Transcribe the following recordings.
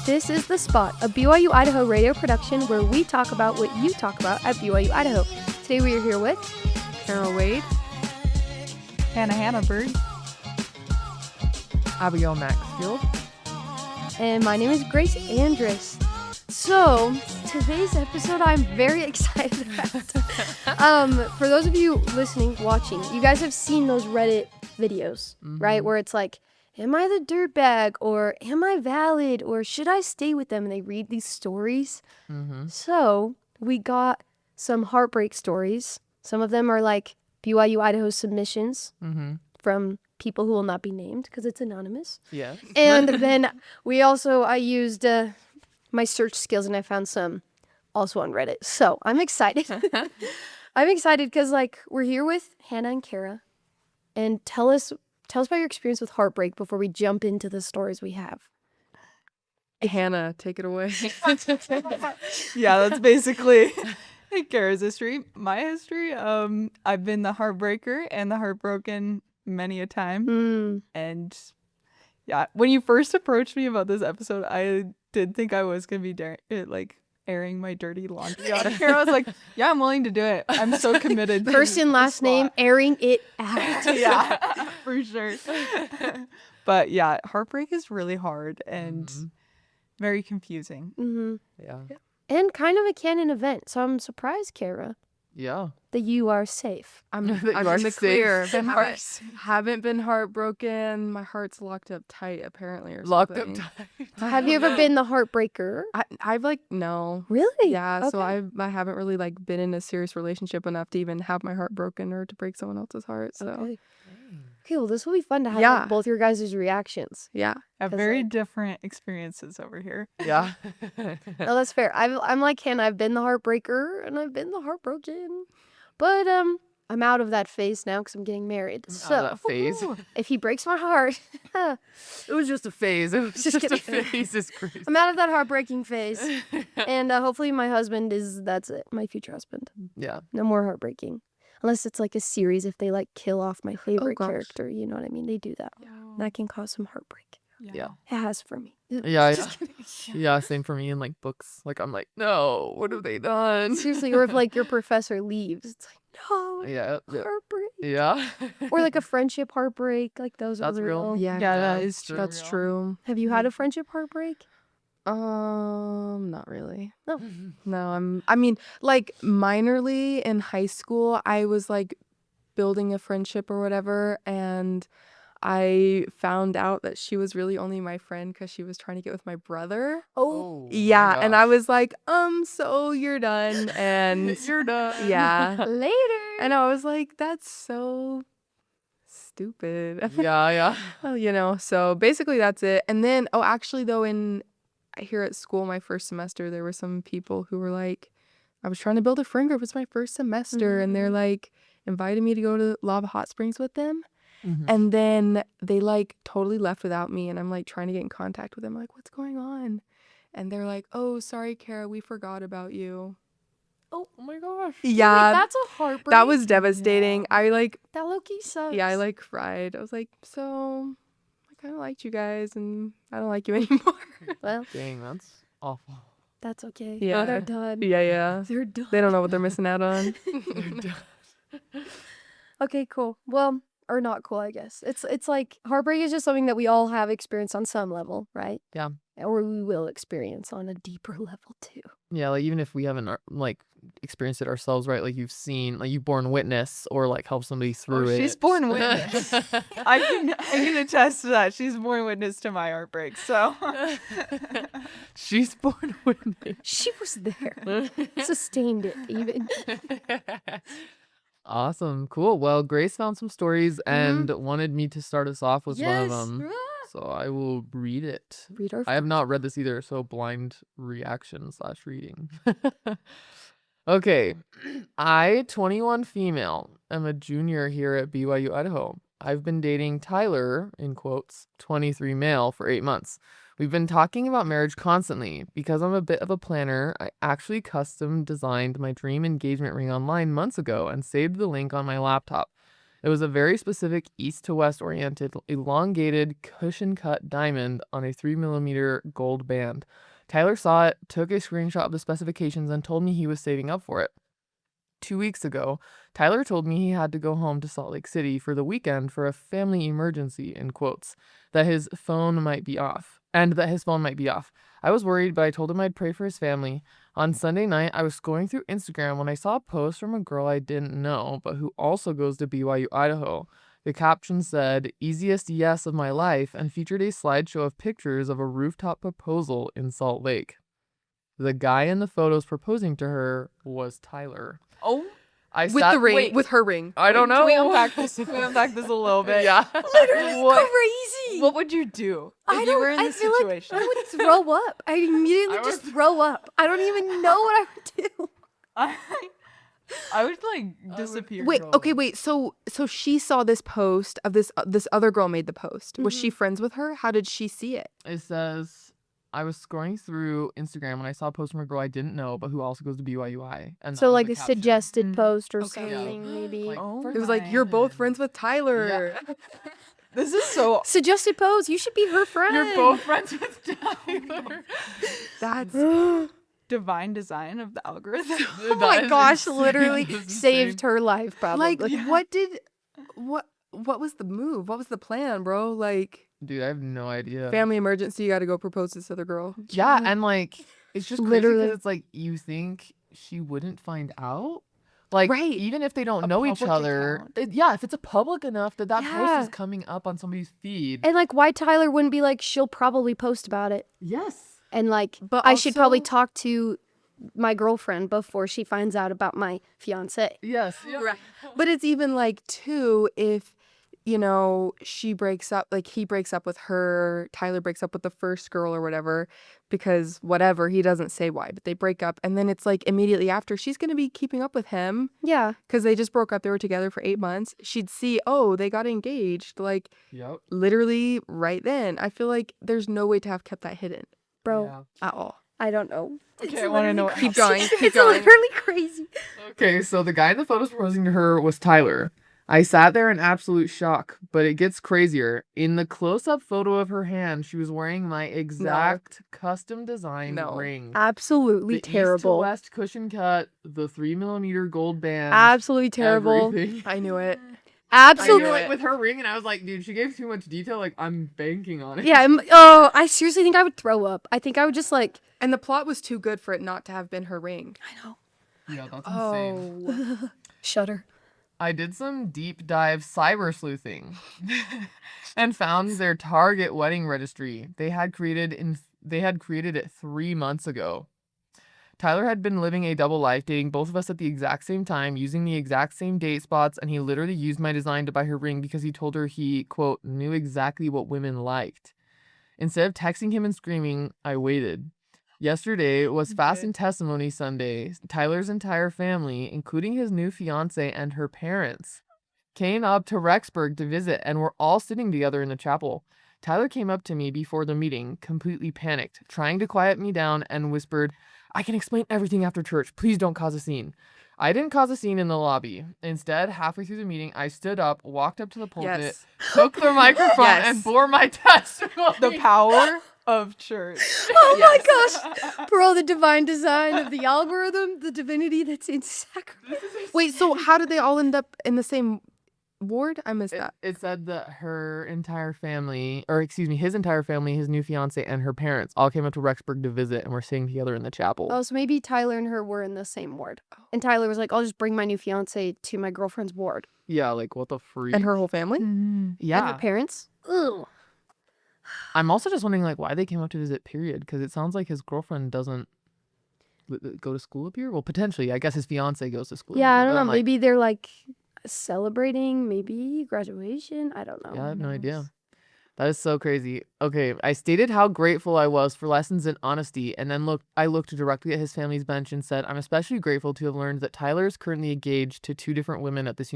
This is The Spot, a BYU-Idaho radio production where we talk about what you talk about at BYU-Idaho. Today we are here with Cara Wade, Haneberg, Abigale Maxfield. and my name is Grace Andrus. So, today's episode I'm very excited about. For those of you listening, watching, you guys have seen those Reddit videos, right? Where it's like, am I the dirtbag, or am I valid, or should I stay with them? And they read these stories. So, we got some heartbreak stories. Some of them are like BYU-Idaho submissions from people who will not be named because it's anonymous. Yeah. And then I used my search skills and I found some also on Reddit. So I'm excited. I'm excited because we're here with Hannah and Cara. And tell us about your experience with heartbreak before we jump into the stories we have. Hannah, take it away. Yeah, that's basically Cara's history. My history, I've been the heartbreaker and the heartbroken many a time. And yeah, when you first approached me about this episode, I did think I was going to be airing my dirty laundry on here. I was like, yeah, I'm willing to do it. I'm so committed. First and last name, airing it out. Yeah, for sure. But yeah, heartbreak is really hard and very confusing. Yeah. And kind of a canon event. So I'm surprised, Cara, Yeah. that you are safe. I'm in the clear. Haven't been heartbroken. My heart's locked up tight, apparently, or Locked up something. tight. Have you ever been the heartbreaker? I've no. Really? Yeah, so Okay. I haven't really been in a serious relationship enough to even have my heart broken or to break someone else's heart. So Okay, well, this will be fun to have Yeah. both your guys' reactions. yeah. Have 'Cause, very different experiences over here. Yeah. No, that's fair. I'm like Hannah. I've been the heartbreaker and I've been the heartbroken, but I'm out of that phase now because I'm getting married. So Out of that phase. if he breaks my heart, It was just a phase. It was Just just a kidding. phase. It's crazy. I'm out of that heartbreaking phase, and hopefully my husband that's it. My future husband. Yeah. No more heartbreaking, unless it's like a series. If they kill off my favorite gosh. character, you know what I mean? They do that. That can cause some heartbreak. Yeah. It has for me. Yeah. Just kidding. Yeah. Same for me in books. I'm like, no, what have they done? Seriously, or if your professor leaves, it's like, no, Yeah. Yeah. heartbreak. Yeah. Or a friendship heartbreak, those That's are real. Yeah. Yeah, that Yeah, is true. That's true. Have you had a friendship heartbreak? Not really. No. No, minorly in high school, I was building a friendship or whatever, and I found out that she was really only my friend because she was trying to get with my brother. Oh. Yeah, and I was like, so you're done, and You're done. yeah, Later. and I was like, that's so stupid. Yeah. Yeah. Well, so basically that's it. And then, actually though, here at school, my first semester, there were some people who were I was trying to build a friend group. It's my first semester, and they're invited me to go to Lava Hot Springs with them. And then they totally left without me, and I'm trying to get in contact with them. What's going on? And they're like, oh, sorry, Cara, we forgot about you. Oh my gosh. Yeah, That's a heartbreak. that was devastating. Yeah. That low-key sucks. I cried. I was like, so I kind of liked you guys, and I don't like you anymore. Well, Dang, that's awful. that's okay. Yeah. They're done. Yeah. They're done. They don't know what they're missing out on. Okay, cool. Well, or not cool, I guess. It's heartbreak is just something that we all have experienced on some level, right? Yeah. Or we will experience on a deeper level too. Yeah, even if we haven't experienced it ourselves, right? You've seen, you've borne witness or helped somebody through it. She's born witness. I can attest to that. She's born witness to my heartbreak. So She's born witness. She was there. Sustained it even. Awesome. Cool. Well, Grace found some stories and wanted me to start us off with one of them. So I will read it. Read our I have not read this either, so blind reaction / reading. Okay. I, 21 female, am a junior here at BYU-Idaho. I've been dating Tyler, in quotes, 23 male, for 8 months. We've been talking about marriage constantly. Because I'm a bit of a planner, I actually custom designed my dream engagement ring online months ago and saved the link on my laptop. It was a very specific east to west oriented, elongated, cushion cut diamond on a 3mm gold band. Tyler saw it, took a screenshot of the specifications, and told me he was saving up for it. 2 weeks ago, Tyler told me he had to go home to Salt Lake City for the weekend for a family emergency, in quotes, that his phone might be off. I was worried, but I told him I'd pray for his family. On Sunday night, I was scrolling through Instagram when I saw a post from a girl I didn't know, but who also goes to BYU-Idaho. The caption said, "Easiest yes of my life," and featured a slideshow of pictures of a rooftop proposal in Salt Lake. The guy in the photos proposing to her was Tyler. Oh, With the ring, with her ring. I don't know. Can we unpack this? Can we unpack this a little bit? Yeah. Literally What- crazy. What would you do if you were in this feel situation? like I would throw up. I immediately just throw up. I don't even know what I would do. I would like disappear. Wait, for a okay, little wait. So she saw this post of this other girl made the post. Was she friends with her? How did she see it? It says, I was scrolling through Instagram when I saw a post from a girl I didn't know, but who also goes to BYU-I. And So that was like the a caption. suggested post or Okay. something, maybe. Like, Oh It was like, you're both my. friends with Tyler. This is so. Suggested pose. You should be her friend. You're both friends with Tyler. That's Divine design of the algorithm. Oh my gosh! Literally That's saved her life. Probably. like what was the move? What was the plan, bro? Like Dude, I have no idea. family emergency, you got to go propose to this other girl. Yeah, and like, it's just crazy Literally. because it's like, you think she wouldn't find out? Like, Right. even if they don't A know each public other. account. Yeah, if it's a public enough that post Yeah. is coming up on somebody's feed. And like, why Tyler wouldn't be like, she'll probably post about it, Yes. and like, But I should probably also- talk to my girlfriend before she finds out about my fiance. Yes. Right. But it's even like too, if she breaks up, like he breaks up with her, Tyler breaks up with the first girl or whatever, because whatever, he doesn't say why, but they break up, and then it's like immediately after she's gonna be keeping up with him Yeah. because they just broke up. They were together for 8 months. She'd see, oh, they got engaged, like Yep. literally right then. I feel like there's no way to have kept that hidden Bro, Yeah. at all. I don't know. Okay, It's I wanna know literally what Keep crazy. going, keep It's going. literally crazy. Okay, so the guy in the photos proposing to her was Tyler. I sat there in absolute shock, but it gets crazier. In the close-up photo of her hand, she was wearing my exact custom designed No. ring. Absolutely The east to terrible. west cushion cut, the 3mm gold band. Absolutely terrible. Everything. I knew it. Absolutely. Like with her ring, and I was like, dude, she gave too much detail. Like, I'm banking on it. Yeah. I seriously think I would throw up. I think I would just like. And the plot was too good for it not to have been her ring. I know. Yeah, that's insane. Oh. Shudder. I did some deep dive cyber sleuthing and found their Target wedding registry. They had created it 3 months ago. Tyler had been living a double life, dating both of us at the exact same time, using the exact same date spots, and he literally used my design to buy her ring because he told her he, quote, knew exactly what women liked. Instead of texting him and screaming, I waited. Yesterday was Fast and Testimony Sunday. Tyler's entire family, including his new fiance and her parents, came up to Rexburg to visit, and were all sitting together in the chapel. Tyler came up to me before the meeting, completely panicked, trying to quiet me down, and whispered, I can explain everything after church. Please don't cause a scene. I didn't cause a scene in the lobby. Instead, halfway through the meeting, I stood up, walked up to the pulpit, Yes. took the microphone, Yes. and bore my testimony. The power of church. Oh my gosh. Bro, the divine design of the algorithm, the divinity that's in sacrifice. Wait, so how did they all end up in the same ward? I missed that. It said that her entire family, or excuse me, his entire family, his new fiance, and her parents all came up to Rexburg to visit and were sitting together in the chapel. Oh, so maybe Tyler and her were in the same ward. And Tyler was like, I'll just bring my new fiance to my girlfriend's ward. Yeah, like what the freak? And her whole family? And yeah. her parents. Ugh. I'm also just wondering like why they came up to visit. Period, because it sounds like his girlfriend doesn't go to school up here. Well, potentially, I guess his fiance goes to school. Yeah, up I here, don't but know. I'm like, Maybe they're like celebrating, maybe graduation. I don't know. yeah, I have no idea. That is so crazy. Okay, I stated how grateful I was for lessons in honesty, and then I looked directly at his family's bench and said, I'm especially grateful to have learned that Tyler is currently engaged to 2 different women at this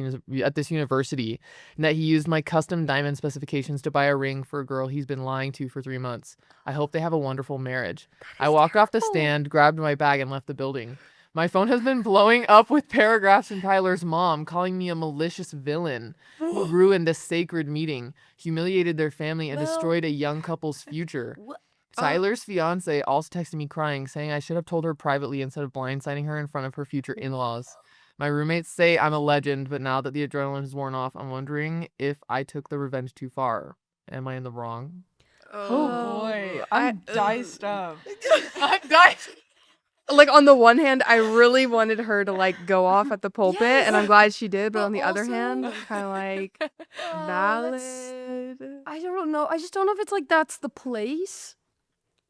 university, and that he used my custom diamond specifications to buy a ring for a girl he's been lying to for 3 months. I hope they have a wonderful marriage. I walked off the stand, grabbed my bag, and left the building. My phone has been blowing up with paragraphs from Tyler's mom calling me a malicious villain who ruined a sacred meeting, humiliated their family, and destroyed a young couple's future. Tyler's fiance also texted me crying, saying I should have told her privately instead of blindsiding her in front of her future in-laws. My roommates say I'm a legend, but now that the adrenaline has worn off, I'm wondering if I took the revenge too far. Am I in the wrong? Oh boy, I'm diced up. I'm diced. Like, on the one hand, I really wanted her to, like, go off at the pulpit, and I'm glad she did. But on the other hand, I'm kind of like, valid. I don't know. I just don't know if it's like that's the place.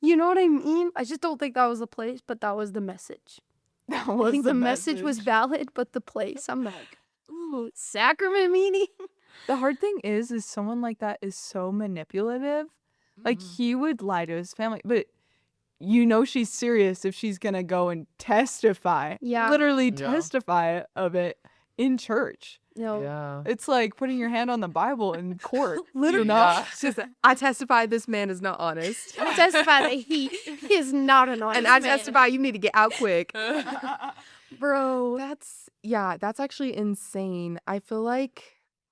You know what I mean? I just don't think that was the place, but that was the message. That I was think the message was valid, but the place, I'm like, ooh, sacrament meeting? The hard thing is someone like that is so manipulative. Like, he would lie to his family, but you know she's serious if she's gonna go and testify. Yeah. Literally Yeah. testify of it in church. No. Yeah. It's like putting your hand on the Bible in court. Literally. You know? Yeah. It's just, I testify this man is not honest. I testify that he is not an honest And I man. testify you need to get out quick. Bro. That's actually insane. I feel like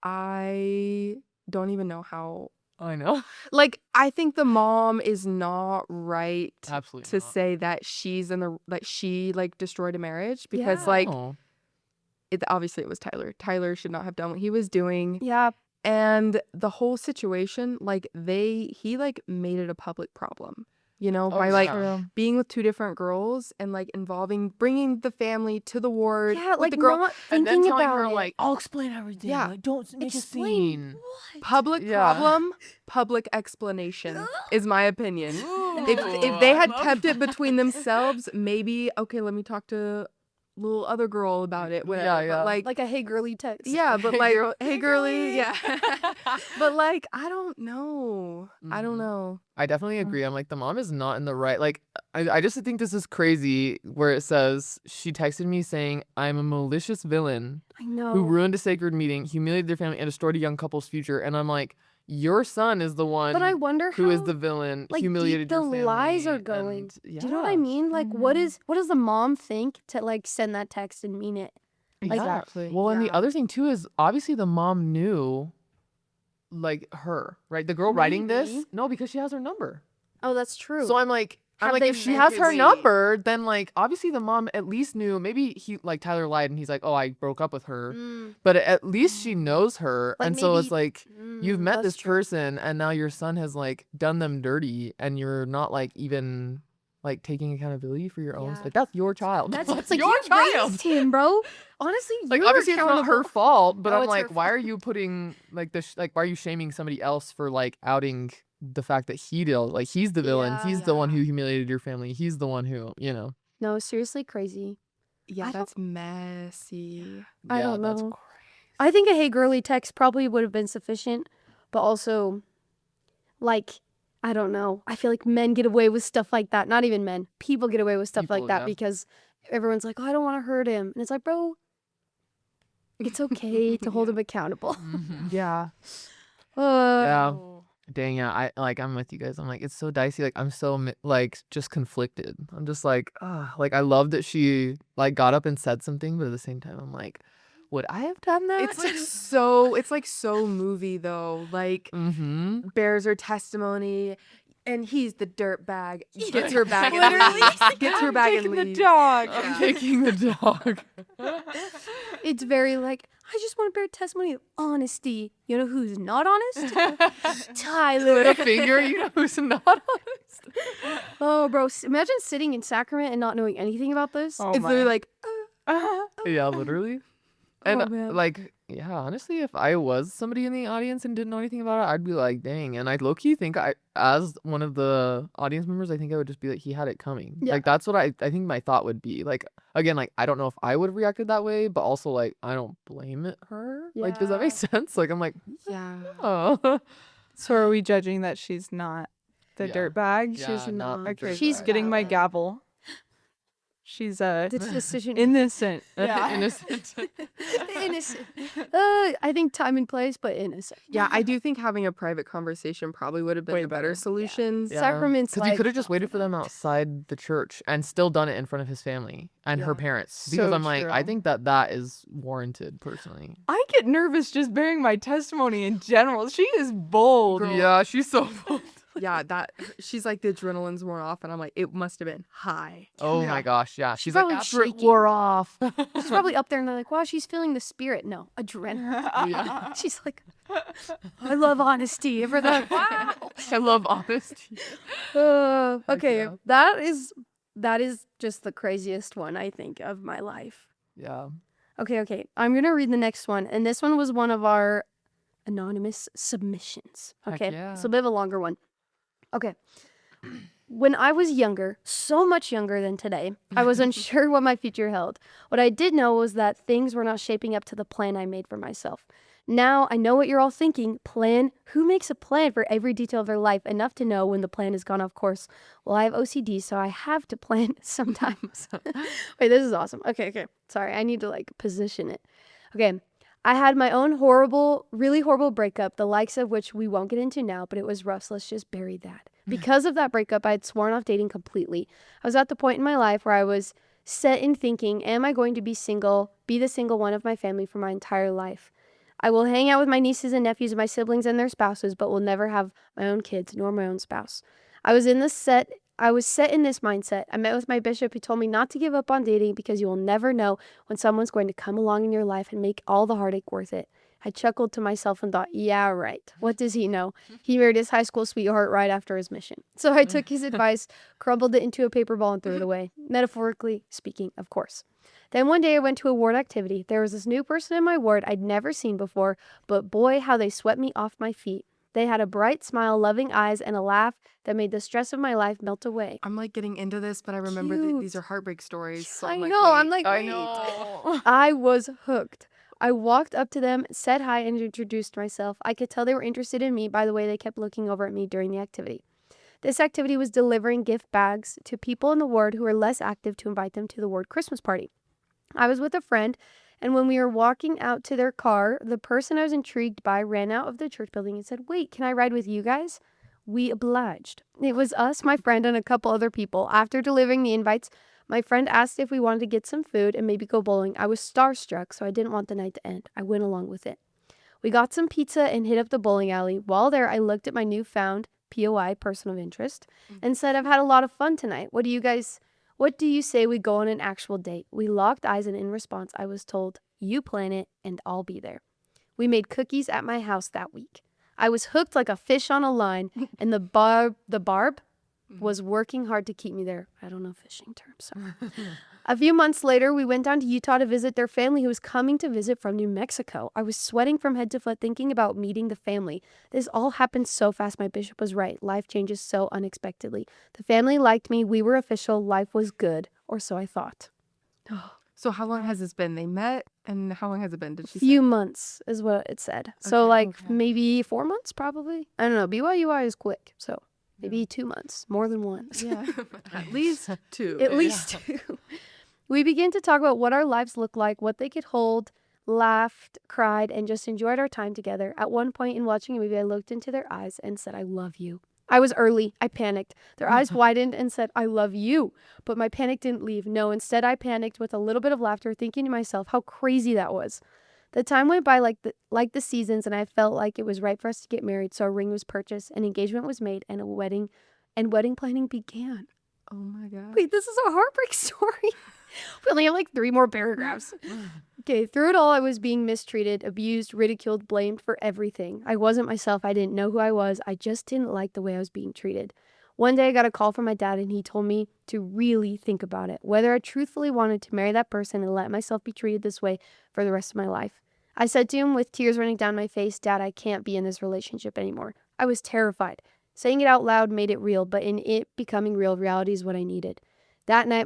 I don't even know how. I know. Like, I think the mom is not right Absolutely to not. say that she's in the, like, she, like, destroyed a marriage because, Yeah. like, Oh. obviously it was Tyler. Tyler should not have done what he was doing. Yeah. And the whole situation, like, he, like, made it a public problem, you know, by, like, yeah. being with two different girls and, like, bringing the family to the ward Yeah, with like the girl. not And thinking then telling about her, it. like, I'll explain everything. Yeah. Like, don't make a Explain scene. what? Public Yeah. problem, public explanation is my opinion. If they had kept it between themselves, maybe, okay, let me talk to little other girl about it, whatever. Yeah, yeah. But, Like a hey girly text. yeah, but, like, hey, girly, girly. yeah. But, like, I don't know. I don't Mhm. know. I definitely agree. I'm like, the mom is not in the right. Like, I just think this is crazy where it says, she texted me saying, I'm a malicious villain I know. who ruined a sacred meeting, humiliated their family, and destroyed a young couple's future. And I'm like, your son is the one But I wonder who is how, the villain, like, humiliated deep the your family. lies are going. And, yeah. Do you know what I mean? Like, what does the mom think to, like, send that text and mean it? Like, Exactly. Well, and the Yeah. other thing too is obviously the mom knew, like, her, right? The girl writing this, Maybe. no, because she has her number. Oh, that's true. So I'm like, Have they if she meant has to her wait? number, then, like, obviously the mom at least knew. Maybe he, like, Tyler lied and he's like, oh, I broke up with her, Mm, but at least she knows her, Like, and so it's maybe- like, you've met that's this true. person, and now your son has, like, done them dirty, and you're not, like, even, like, taking accountability for your own. Yeah. Like, that's your child. That's like your you child. raised him, bro. Honestly, Like, you're obviously it's not her accountable. fault, but No, I'm it's her like, why are you putting, like, why are you shaming somebody else for, like, outing the fact that he did? Like, he's the villain. Yeah. He's the one who humiliated your family. He's the one who, No, seriously, crazy. Yeah, I don't- that's messy. I Yeah, don't that's know. I think a hey girly text probably would have been sufficient, but also, like, I don't know. I feel like men get away with stuff like that. Not even men. People get away with stuff like People, that yeah. because everyone's like, oh, I don't want to hurt him. And it's like, bro, it's okay to hold him accountable. Yeah. Yeah. Dang, yeah. I'm with you guys. I'm like, it's so dicey. Like, I'm so, like, just conflicted. I'm just like, like, I love that she, like, got up and said something, but at the same time, I'm like, would I have done that? It's like so movie though. Like, Mm-hmm. bears her testimony, and he's the dirt bag. Gets her bag and Literally. leaves. Gets her bag and leaves. dog. I'm taking the dog. It's very like, I just want to bear testimony of honesty. You know who's not honest? Tyler. With a finger, you know who's not honest. Oh, bro, imagine sitting in sacrament and not knowing anything about this. Oh It's my. literally like, Yeah, literally. And Oh, man. like, yeah, honestly, if I was somebody in the audience and didn't know anything about it, I'd be like, dang. And I low-key think as one of the audience members, I think I would just be like, he had it coming. Yeah. Like, that's what I think my thought would be. Like, again, like, I don't know if I would have reacted that way, but also, like, I don't blame her. Like, does that make sense? Like, I'm like, yeah. oh. So are we judging that she's not the Yeah. dirtbag? Yeah, She's not not. Okay, She's she's getting my valid. gavel. She's The decision. innocent. Yeah. Innocent. Innocent. I think time and place, but innocent. Yeah, I do think having a private conversation probably would have been Way a better better. solution. Yeah. Sacraments. Because you like, could have just waited for them outside the church and still done it in front of his family and her Yeah. parents. Because So I'm like, I true. think that is warranted personally. I get nervous just bearing my testimony in general. She is bold. Girl. Yeah, she's so bold. Yeah, she's like the adrenaline's worn off, and I'm like, it must have been high. Oh Yeah. my gosh, yeah. She's probably like, after it shaking. wore off. She's probably up there and they're like, wow, she's feeling the spirit. No, adrenaline. Yeah. She's like, I love honesty. Ever that? Wow. I love honesty. Okay, yeah. that is just the craziest one I think of my life. Yeah. Okay. I'm gonna read the next one, and this one was one of our anonymous submissions. Heck Okay, yeah. it's a bit of a longer one. Okay. When I was younger, so much younger than today, I was unsure what my future held. What I did know was that things were not shaping up to the plan I made for myself. Now I know what you're all thinking. Plan? Who makes a plan for every detail of their life enough to know when the plan has gone off course? Well, I have OCD, so I have to plan sometimes. Wait, this is awesome. Okay. Sorry, I need to position it. Okay. I had my own really horrible breakup, the likes of which we won't get into now, but it was rough, so let's just bury that. Because of that breakup, I had sworn off dating completely. I was at the point in my life where I was set in thinking, am I going to be the single one of my family for my entire life? I will hang out with my nieces and nephews and my siblings and their spouses, but will never have my own kids nor my own spouse. I was set in this mindset. I met with my bishop who told me not to give up on dating because you will never know when someone's going to come along in your life and make all the heartache worth it. I chuckled to myself and thought, yeah, right. What does he know? He married his high school sweetheart right after his mission. So I took his advice, crumbled it into a paper ball and threw it away. Metaphorically speaking, of course. Then one day I went to a ward activity. There was this new person in my ward I'd never seen before, but boy, how they swept me off my feet. They had a bright smile, loving eyes, and a laugh that made the stress of my life melt away. I'm getting into this, but I remember Cute. these are heartbreak stories. So I I'm know. wait. I'm like, I wait. know. I was hooked. I walked up to them, said hi, and introduced myself. I could tell they were interested in me by the way they kept looking over at me during the activity. This activity was delivering gift bags to people in the ward who were less active to invite them to the ward Christmas party. I was with a friend, and when we were walking out to their car, the person I was intrigued by ran out of the church building and said, wait, can I ride with you guys? We obliged. It was us, my friend, and a couple other people. After delivering the invites, my friend asked if we wanted to get some food and maybe go bowling. I was starstruck, so I didn't want the night to end. I went along with it. We got some pizza and hit up the bowling alley. While there, I looked at my newfound POI, person of interest, and said, I've had a lot of fun tonight. What do you say we go on an actual date? We locked eyes, and in response, I was told, you plan it and I'll be there. We made cookies at my house that week. I was hooked like a fish on a line, and the barb was working hard to keep me there. I don't know fishing terms. Sorry. A few months later, we went down to Utah to visit their family who was coming to visit from New Mexico. I was sweating from head to foot thinking about meeting the family. This all happened so fast. My bishop was right. Life changes so unexpectedly. The family liked me. We were official. Life was good, or so I thought. So how long has this been? They met, and how long has it been? Did she Few say? months is what it said. So Okay. maybe 4 months probably. I don't know. BYU-I is quick, so maybe 2 months, more than one. Yeah, at least 2. At least 2. We began to talk about what our lives looked like, what they could hold, laughed, cried, and just enjoyed our time together. At one point in watching a movie, I looked into their eyes and said, I love you. I was early. I panicked. Their eyes widened and said, I love you. But my panic didn't leave. No, instead I panicked with a little bit of laughter, thinking to myself how crazy that was. The time went by like the seasons, and I felt like it was right for us to get married. So a ring was purchased, an engagement was made, and wedding planning began. Oh my god. Wait, this is a heartbreak story. We only have 3 more paragraphs. Okay, through it all, I was being mistreated, abused, ridiculed, blamed for everything. I wasn't myself. I didn't know who I was. I just didn't like the way I was being treated. One day I got a call from my dad, and he told me to really think about it, whether I truthfully wanted to marry that person and let myself be treated this way for the rest of my life. I said to him with tears running down my face, Dad, I can't be in this relationship anymore. I was terrified. Saying it out loud made it real, but in it becoming real, reality is what I needed. That night,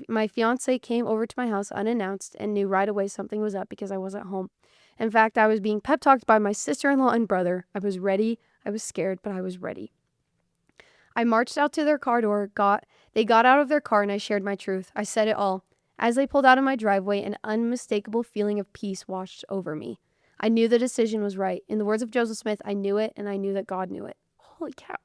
my fiance came over to my house unannounced and knew right away something was up because I wasn't home. In fact, I was being pep-talked by my sister-in-law and brother. I was ready. I was scared, but I was ready. I marched out to their car door, they got out of their car, and I shared my truth. I said it all. As they pulled out of my driveway, an unmistakable feeling of peace washed over me. I knew the decision was right. In the words of Joseph Smith, I knew it, and I knew that God knew it. Holy cow.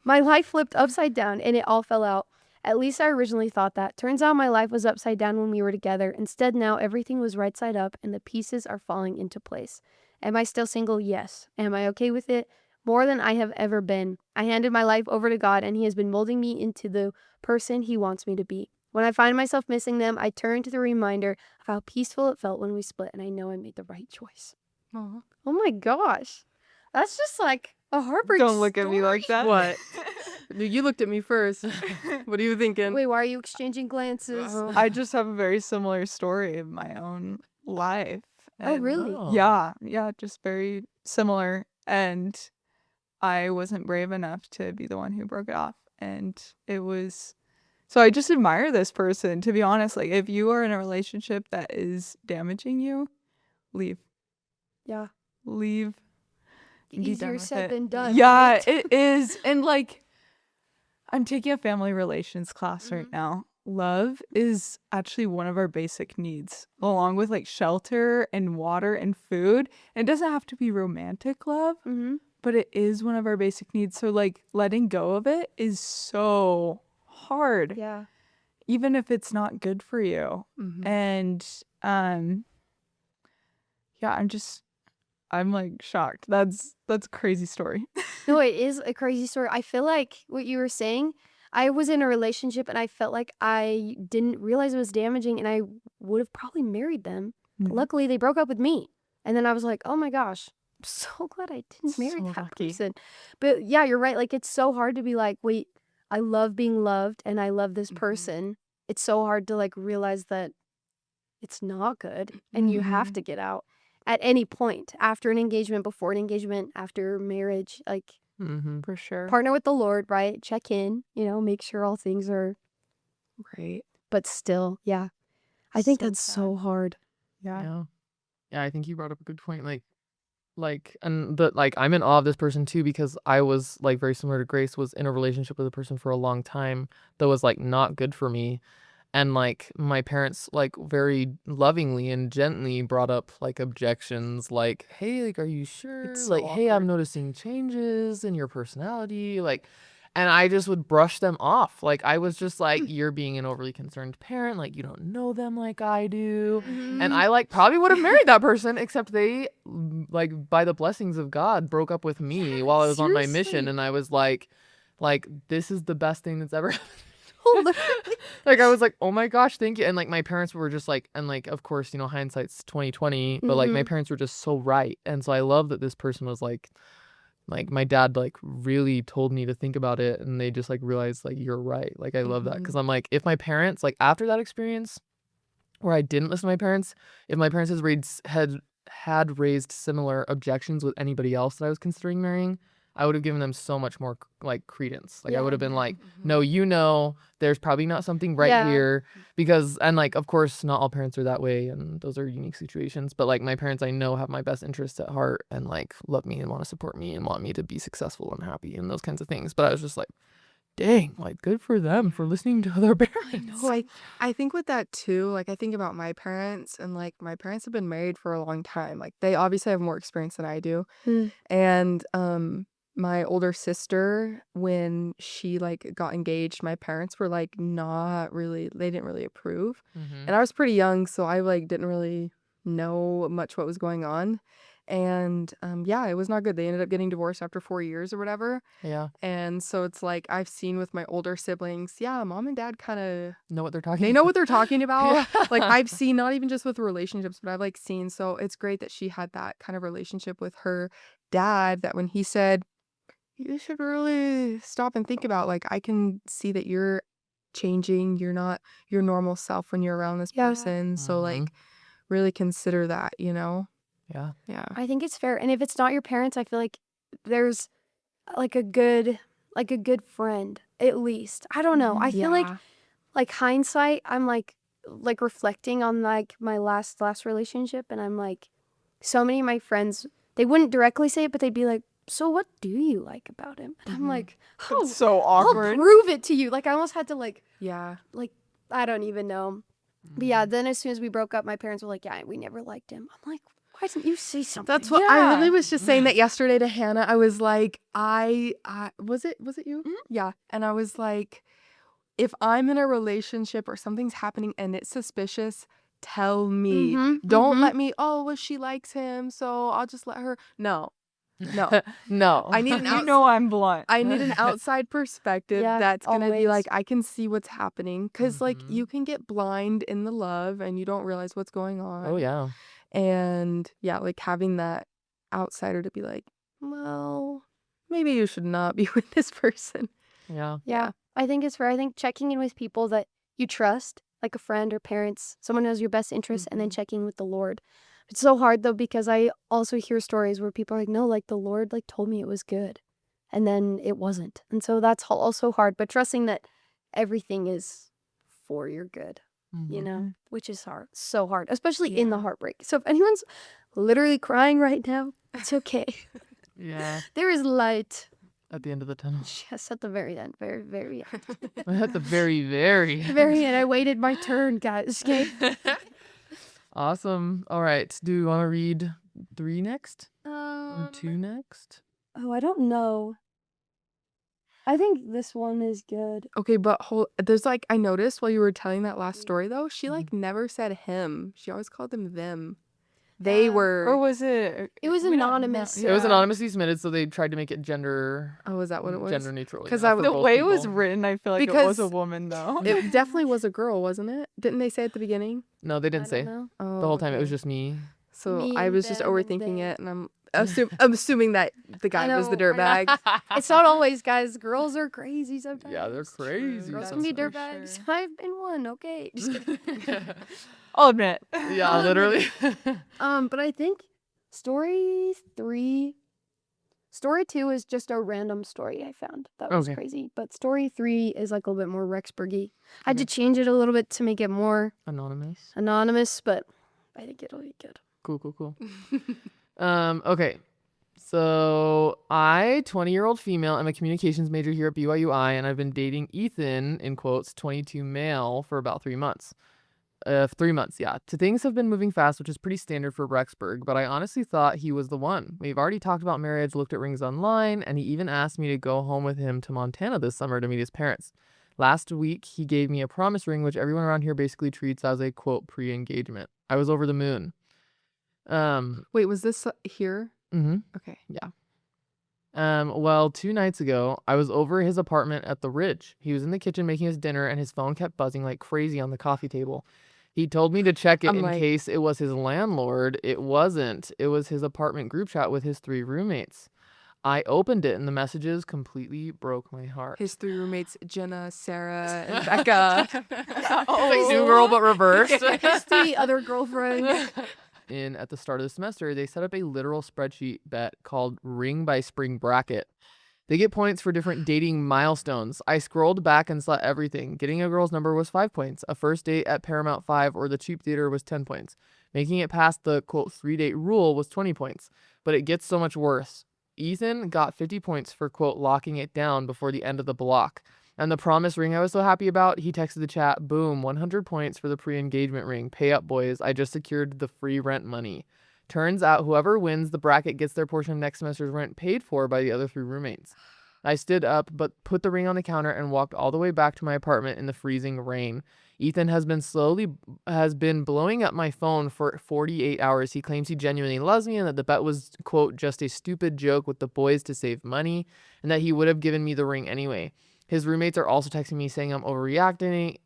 My life flipped upside down, and it all fell out. At least I originally thought that. Turns out my life was upside down when we were together. Instead, now everything was right side up, and the pieces are falling into place. Am I still single? Yes. Am I okay with it? More than I have ever been. I handed my life over to God, and He has been molding me into the person He wants me to be. When I find myself missing them, I turn to the reminder of how peaceful it felt when we split, and I know I made the right choice. Aw. Oh my gosh. That's just like a heartbreak Don't look at me like that. What? You looked at me first. What are you thinking? Wait, why are you exchanging glances? I just have a very similar story of my own life. Oh, and really? Oh. Yeah, just very similar. And I wasn't brave enough to be the one who broke it off. And it was, so I just admire this person, to be honest. Like, if you are in a relationship that is damaging you, leave. Yeah. Leave. and be done Easier with said it. than done. Yeah, right? it is. And like, I'm taking a family relations class right now. Love is actually one of our basic needs, along with like shelter and water and food. And it doesn't have to be romantic love, Mm-hmm. but it is one of our basic needs. So like letting go of it is so hard, Yeah. even if it's not good for you. Mhm. And yeah, I'm like shocked. That's a crazy story. No, it is a crazy story. I feel like what you were saying, I was in a relationship and I felt like I didn't realize it was damaging and I would have probably married them. But Mhm. luckily, they broke up with me. And then I was like, oh my gosh, I'm so glad I didn't marry So that lucky. person. But yeah, you're right. Like, it's so hard to be like, wait, I love being loved and I love this Mhm. person. It's so hard to like realize that it's not good and you have Mhm. to get out at any point after an engagement, before an engagement, after marriage. Like, Mm-hmm. For sure. partner with the Lord, right? Check in, make sure all things are, Right. but still, yeah. I think So that's so hard. Yeah. Yeah. Yeah, I think you brought up a good point. I'm in awe of this person too, because I was like very similar to Grace, was in a relationship with a person for a long time that was like not good for me. And like my parents like very lovingly and gently brought up like objections like, hey, like, are you sure? It's so Like, hey, I'm awkward. noticing changes in your personality. Like, and I just would brush them off. Like, I was just like, you're being an overly concerned parent. Like, you don't know them like I do. And I like probably would have married that person, except they like by the blessings of God broke up with me while I was on my mission. seriously. And I was like, this is the best thing that's ever happened. Literally. Like, I was like, oh my gosh, thank you. And like my parents were just like, and like, of course, hindsight's 2020, but like my Mhm. parents were just so right. And so I love that this person was like my dad like really told me to think about it, and they just like realized like you're right. Like, I love that, because I'm like, if my parents like after that experience where I didn't listen to my parents, if my parents had raised similar objections with anybody else that I was considering marrying, I would have given them so much more like credence. Like, I Yeah. would have been like, no, there's probably not something right Yeah. here, because, and like, of course, not all parents are that way, and those are unique situations. But like my parents, I know, have my best interests at heart and like love me and want to support me and want me to be successful and happy and those kinds of things. But I was just like, dang, like, good for them for listening to their parents. No, I think with that too, like I think about my parents, and like my parents have been married for a long time. Like, they obviously have more experience than I do. Mm. And my older sister, when she like got engaged, my parents were like not really, they didn't really approve. Mhm. And I was pretty young, so I like didn't really know much what was going on. And yeah, it was not good. They ended up getting divorced after 4 years or whatever. Yeah, And so it's like I've seen with my older siblings, yeah, mom and dad kind of, know what they're talking. they know what they're talking about. Yeah. Like, I've seen, not even just with relationships, but I've like seen. So it's great that she had that kind of relationship with her dad, that when he said, you should really stop and think about, like, I can see that you're changing. You're not your normal self when you're around this Yeah. person. So Mhm. like, really consider that, Yeah. Yeah. I think it's fair. And if it's not your parents, I feel like there's like a good friend, at least. I don't know. I feel like hindsight, I'm like reflecting on like my last relationship, and I'm like, so many of my friends, they wouldn't directly say it, but they'd be like, so what do you like about him? And I'm like, oh, It's so I'll awkward. prove it to you. Like, I almost had to, like, Yeah. I don't even know. But yeah, then as soon as we broke up, my parents were like, yeah, we never liked him. I'm like, why didn't you say something? That's what I really Yeah. was just saying that yesterday to Hannah. I was like, I was it you? Mhm. Yeah. And I was like, if I'm in a relationship or something's happening and it's suspicious, tell me. Mhm, Don't mhm. let me, oh, well, she likes him, so I'll just let her. No. No. I need an You know I'm blunt. I need an outside perspective Yeah, that's going to be always. like, I can see what's happening. Because, like, Mhm. you can get blind in the love and you don't realize what's going on. Oh, yeah. And yeah, like having that outsider to be like, well, maybe you should not be with this person. Yeah. Yeah, I think it's fair. I think checking in with people that you trust, like a friend or parents, someone who has your best interests, and then checking with the Lord. It's so hard though, because I also hear stories where people are like, no, like the Lord like told me it was good, and then it wasn't. And so that's also hard, but trusting that everything is for your good, you know, which is hard, so hard, especially in the Yeah. heartbreak. So if anyone's literally crying right now, it's okay. Yeah. There is light. At the end of the tunnel. Yes, at the very end, very, very end. At the very, very. The very end, I waited my turn, guys. Okay. Awesome. All right. Do you want to read 3 next? Or Um, 2 next? oh, I don't know. I think this one is good. Okay, but there's like, I noticed while you were telling that last story though, she Mhm. like never said him. She always called them them. They Yeah. were. Or was it? It was we don't know. anonymous. It was Yeah. anonymously submitted, so they tried to make it gender Oh, is that what it was? gender neutral. 'Cause yeah, I for The both way it was people. written, I feel like it was a Because woman though. It definitely was a girl, wasn't it? Didn't they say at the beginning? No, they I didn't don't say. know. Oh, The whole time it was okay. just me. So Me I and was just them and overthinking they. it, and I'm assuming that the guy was the know, I dirtbag. It's not always, guys. Girls are crazy sometimes. Yeah, they're crazy. Girls That's can be for dirtbags. sure. I've been one. Okay. Just kidding. I'll admit. Yeah, literally. But I think story 2 is just a random story I found. That was Okay. crazy. But story 3 is like a little bit more Rexburgy. I had to Okay. change it a little bit to make it more Anonymous. anonymous, but I think it'll be good. Cool. Okay. So I, 20-year-old female, am a communications major here at BYU-I, and I've been dating Ethan, in quotes, 22 male, for about 3 months. 3 months, yeah. Things have been moving fast, which is pretty standard for Rexburg, but I honestly thought he was the one. We've already talked about marriage, looked at rings online, and he even asked me to go home with him to Montana this summer to meet his parents. Last week, he gave me a promise ring, which everyone around here basically treats as a, quote, pre-engagement. I was over the moon. Wait, was this here? Mm-hmm. Okay. Well, 2 nights ago, I was over his apartment at the Ridge. He was in the kitchen making his dinner, and his phone kept buzzing like crazy on the coffee table. He told me to check it I'm in like- case it was his landlord. It wasn't. It was his apartment group chat with his 3 roommates. I opened it, and the messages completely broke my heart. His 3 roommates, Jenna, Sarah, and Becca. It's like New Girl, but reversed. His 3 other girlfriends. At the start of the semester, they set up a literal spreadsheet bet called Ring by Spring Bracket. They get points for different dating milestones. I scrolled back and saw everything. Getting a girl's number was 5 points. A first date at Paramount 5 or the cheap theater was 10 points. Making it past the, quote, 3-date rule was 20 points. But it gets so much worse. Ethan got 50 points for, quote, locking it down before the end of the block. And the promise ring I was so happy about, he texted the chat, boom, 100 points for the pre-engagement ring. Pay up, boys. I just secured the free rent money. Turns out whoever wins the bracket gets their portion of next semester's rent paid for by the other 3 roommates. I stood up, but put the ring on the counter and walked all the way back to my apartment in the freezing rain. Ethan has been blowing up my phone for 48 hours. He claims he genuinely loves me and that the bet was, quote, just a stupid joke with the boys to save money, and that he would have given me the ring anyway. His roommates are also texting me saying I'm overreacting,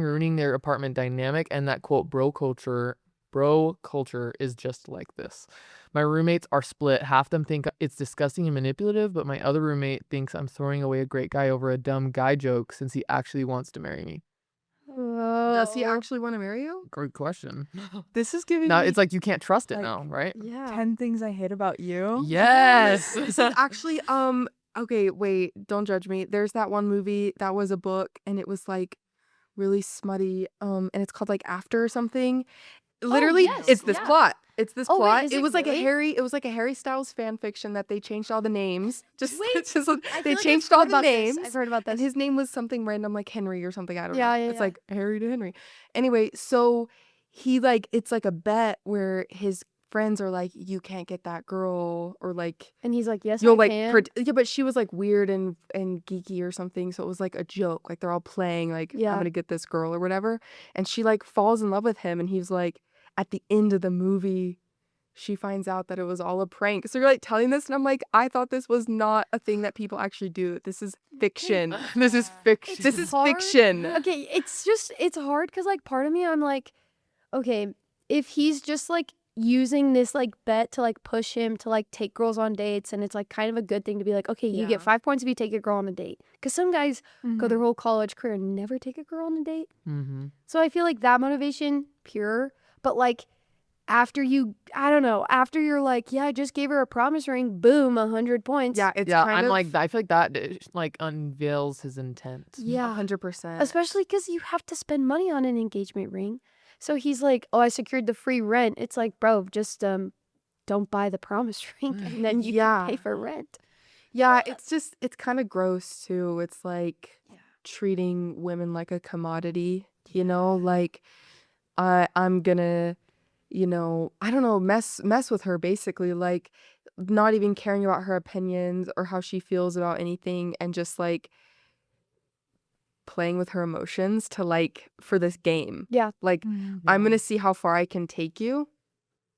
ruining their apartment dynamic, and that, quote, bro culture is just like this. My roommates are split. Half them think it's disgusting and manipulative, but my other roommate thinks I'm throwing away a great guy over a dumb guy joke since he actually wants to marry me. Does he actually want to marry you? Great question. This is giving Now me it's like you can't trust it like, now, right? Yeah. 10 things I hate about you. Yes. This is actually, okay, wait, don't judge me. There's that one movie that was a book, and it was like really smutty, and it's called like After or something. Literally, yes, it's this yeah. plot. It's this Oh, wait, plot. is It it was like really? it was like a Harry Styles fan fiction that they changed all the names. Just, Wait, it's just I they feel like changed I've all heard the about this. names. I've heard about And this. his name was something random like Henry or something. I don't Yeah, know. yeah, It's yeah. like Harry to Henry. Anyway, so he like it's like a bet where his friends are like, you can't get that girl, or like And he's like, yes, you'll I like can. yeah, but she was like weird and geeky or something, so it was like a joke. Like they're all playing like Yeah. I'm gonna get this girl or whatever, and she like falls in love with him, and he's like at the end of the movie. She finds out that it was all a prank. So you're like telling this, and I'm like, I thought this was not a thing that people actually do. This is fiction. This is fiction. This is hard. fiction. Okay, it's hard because like part of me I'm like, okay, if he's just like using this like bet to like push him to like take girls on dates, and it's like kind of a good thing to be like, okay, you Yeah. get 5 points if you take a girl on a date, because some guys go their whole college career and never take a girl on a date. Mm-hmm. So I feel like that motivation pure, but like after after you're like, yeah, I just gave her a promise ring, boom, 100 points. Yeah, it's Yeah, kind I'm of like, I feel like that like unveils his intent. Yeah. 100%. Especially because you have to spend money on an engagement ring. So he's like, oh, I secured the free rent. It's like, bro, just don't buy the promise ring, and then you Yeah. can pay for rent. Yeah, it's kind of gross too. It's like treating women like a commodity, like I'm gonna, I don't know, mess with her basically, like not even caring about her opinions or how she feels about anything, and just like playing with her emotions to like for this game. Yeah. Like I'm gonna see how far I can take you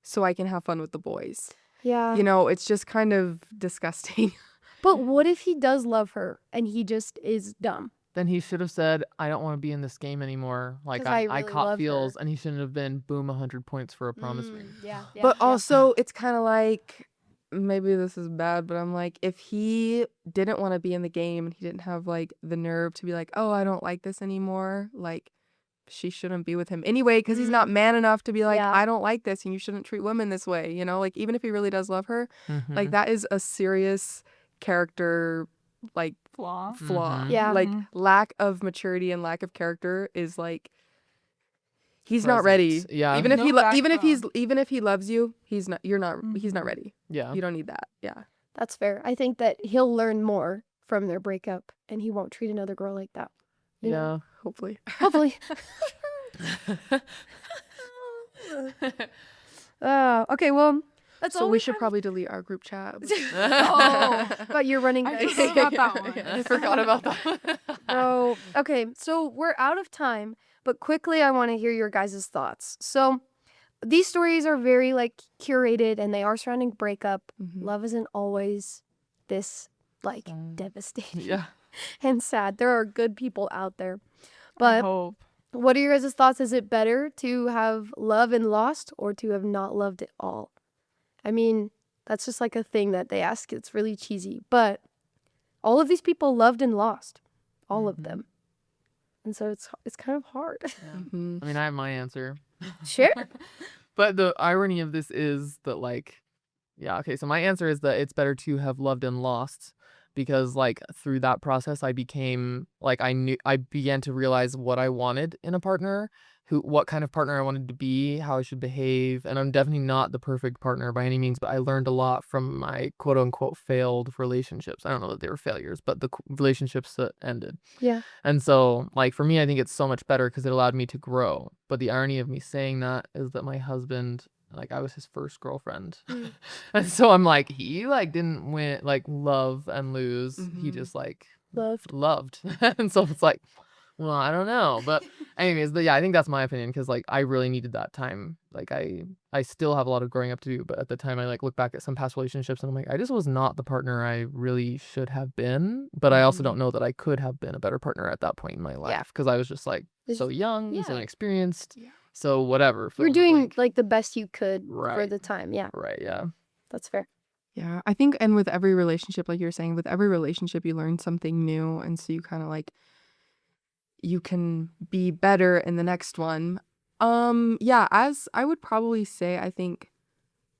so I can have fun with the boys. Yeah. It's just kind of disgusting. But what if he does love her and he just is dumb? Then he should have said, I don't want to be in this game anymore. Like 'Cause I I really caught love feels, her. and he shouldn't have been boom 100 points for a promise ring. Yeah. But also, it's kind of like, maybe this is bad, but I'm like, if he didn't want to be in the game and he didn't have like the nerve to be like, oh, I don't like this anymore, like she shouldn't be with him anyway, because he's not man enough to be like, Yeah. I don't like this and you shouldn't treat women this way, like even if he really does love her, like that is a serious character like Flaw. Mhm. Yeah. like lack of maturity and lack of character is like he's not ready. Present. Yeah. Even if No even if he loves you, he's not he's not ready. Yeah. You don't need that. Yeah. That's fair. I think that he'll learn more from their breakup, and he won't treat another girl like that. You know? Yeah. Hopefully. Hopefully. Okay, well, that's So all we should probably delete our group chat. but you're running. I just forgot that one. I forgot about that. Oh, okay. So we're out of time, but quickly, I want to hear your guys' thoughts. So these stories are very like curated, and they are surrounding breakup. Mhm. Love isn't always this like Sad. devastating Yeah. and sad. There are good people out there. I But hope. what are your guys' thoughts? Is it better to have loved and lost, or to have not loved at all? I mean, that's just like a thing that they ask. It's really cheesy, but all of these people loved and lost, all of them, and so it's kind of hard. Mhm. I mean, I have my answer. Sure. But the irony of this is that, like, yeah, okay, so my answer is that it's better to have loved and lost, because, like, through that process, I became, like, I began to realize what I wanted in a partner, what kind of partner I wanted to be, how I should behave, and I'm definitely not the perfect partner by any means, but I learned a lot from my quote-unquote failed relationships. I don't know that they were failures, but the relationships that ended. Yeah. And so, like, for me, I think it's so much better because it allowed me to grow. But the irony of me saying that is that my husband, like, I was his first girlfriend. And so I'm like, he, like, didn't win, like, love and lose. He Mhm. just, like, Loved. And so it's like, well, I don't know. But anyways, yeah, I think that's my opinion, because, like, I really needed that time. Like, I still have a lot of growing up to do, but at the time I, like, look back at some past relationships and I'm like, I just was not the partner I really should have been. But I also don't know that I could have been a better partner at that point in my life, because I was just, like, It's- so young, so yeah. inexperienced. Yeah. So whatever. You were fill in the doing blank. like the best you could for Right. the time. Yeah, Right, yeah. that's fair. Yeah, I think, and with every relationship, like you're saying, with every relationship, you learn something new. And so you kind of like, you can be better in the next one. Yeah, as I would probably say, I think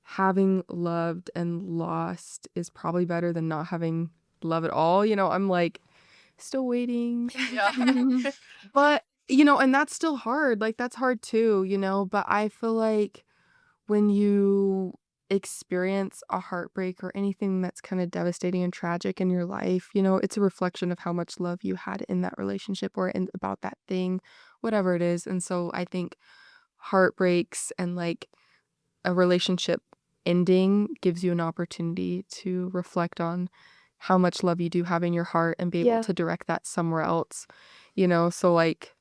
having loved and lost is probably better than not having love at all. I'm like still waiting. Yeah. But, and that's still hard. Like, that's hard too, but I feel like when you experience a heartbreak or anything that's kind of devastating and tragic in your life, it's a reflection of how much love you had in that relationship or about that thing, whatever it is. And so I think heartbreaks and like a relationship ending gives you an opportunity to reflect on how much love you do have in your heart and be able Yeah. to direct that somewhere else, so like,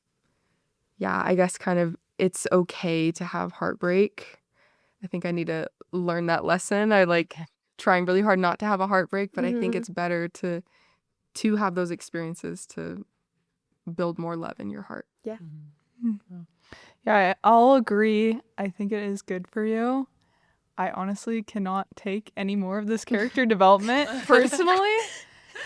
yeah, I guess kind of it's okay to have heartbreak. I think I need to learn that lesson. I like trying really hard not to have a heartbreak, but I think Mhm. it's better to have those experiences to build more love in your heart. Yeah. Yeah, I'll agree. I think it is good for you. I honestly cannot take any more of this character development personally.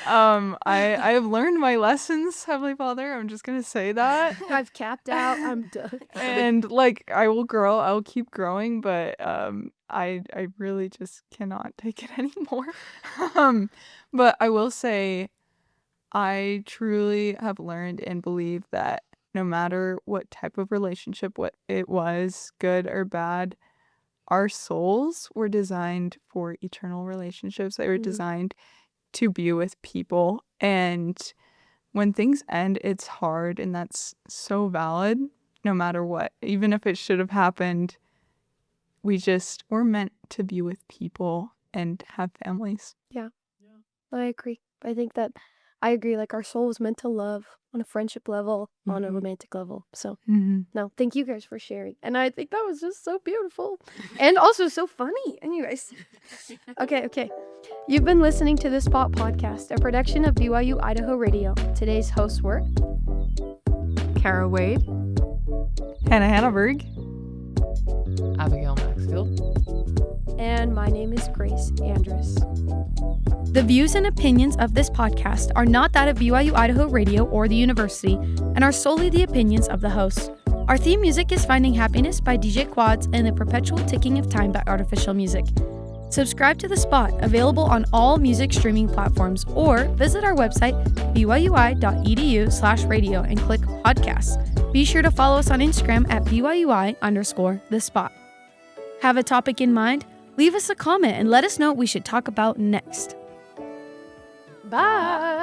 I have learned my lessons, Heavenly Father. I'm just gonna say that. I've capped out. I'm done. And like I will grow, I will keep growing, but I really just cannot take it anymore. But I will say I truly have learned and believe that no matter what type of relationship what it was, good or bad, our souls were designed for eternal relationships. They were Mhm. designed to be with people. And when things end, it's hard, and that's so valid no matter what. Even if it should have happened, we're meant to be with people and have families. I agree. I think that I agree. Like our soul was meant to love on a friendship level, on a Mhm. romantic level. So Mm-hmm. no, thank you guys for sharing. And I think that was just so beautiful and also so funny. Anyways, okay. You've been listening to the Spot Podcast, a production of BYU-Idaho Radio. Today's hosts were Cara Wade. Haneberg. Abigale Maxfield. and my name is Grace Andrus. The views and opinions of this podcast are not that of BYU-Idaho Radio or the university and are solely the opinions of the hosts. Our theme music is Finding Happiness by DJ Quads and The Perpetual Ticking of Time by Artificial Music. Subscribe to The Spot, available on all music streaming platforms, or visit our website, byui.edu/radio, and click podcasts. Be sure to follow us on Instagram at BYUI_The Spot. Have a topic in mind? Leave us a comment and let us know what we should talk about next. Bye!